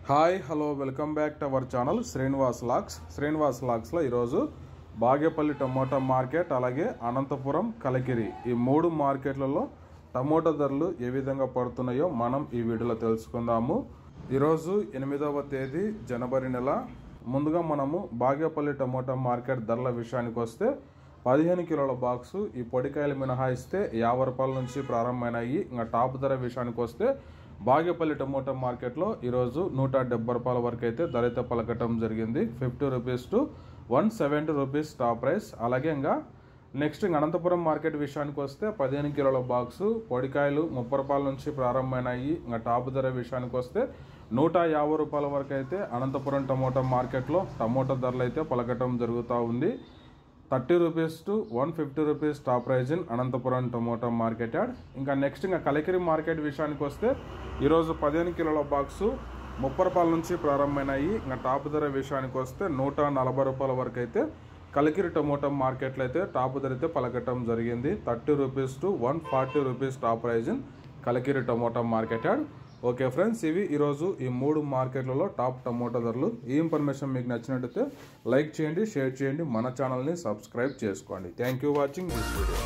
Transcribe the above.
Hi hello welcome back to our channel Srinivas లాక్స్లో ఈరోజు Bagepalli tomato market అలాగే అనంతపురం కలకిరి ఈ మూడు మార్కెట్లలో టమోటా ధరలు ఏ విధంగా పడుతున్నాయో మనం ఈ వీడియోలో తెలుసుకుందాము। ఈరోజు 8వ తేదీ జనవరి నెల। ముందుగా మనము బాగేపల్లి టమోటా మార్కెట్ ధరల విషయానికి వస్తే 15 కిలోల బాక్సు ఈ పొడికాయలు మినహాయిస్తే 50 రూపాయల నుంచి ప్రారంభమైనాయి। ఇంకా టాప్ ధర విషయానికి వస్తే బాగేపల్లి టమోటా మార్కెట్లో ఈరోజు 170 రూపాయల వరకు అయితే ధర అయితే పలకటం జరిగింది। 50 rupees to 170 rupees top price. అలాగే ఇంకా నెక్స్ట్ అనంతపురం మార్కెట్ విషయానికి వస్తే 15 కిలోల బాక్సు పొడికాయలు 30 రూపాయల నుంచి ప్రారంభమైనాయి। ఇంకా టాప్ ధర విషయానికి వస్తే 150 రూపాయల వరకు అయితే అనంతపురం టమోటా మార్కెట్లో టమోటా ధరలు అయితే పలకటం జరుగుతూ ఉంది। 30 rupees to 150 rupees top praise in Anantapuram tomato market yard. ఇంకా నెక్స్ట్ కలకిరి మార్కెట్ విషయానికి వస్తే ఈరోజు 15 కిలోల బాక్సు 30 రూపాయల నుంచి ప్రారంభమైనాయి। ఇంకా టాప్ ధర విషయానికి వస్తే 140 రూపాయల వరకు అయితే కలకిరి టమోటా మార్కెట్లో అయితే టాప్ ధర అయితే పలకటం జరిగింది। 30 rupees to 140 rupees top praise in Kalakiri tomato market yard. Okay friends, ఇవి ఈరోజు ఈ మూడు మార్కెట్లలో టాప్ టమోటా ధరలు। ఈ ఇన్ఫర్మేషన్ మీకు నచ్చినట్టయితే లైక్ చేయండి, షేర్ చేయండి, మన ఛానల్ని సబ్స్క్రైబ్ చేసుకోండి। Thank you watching this video.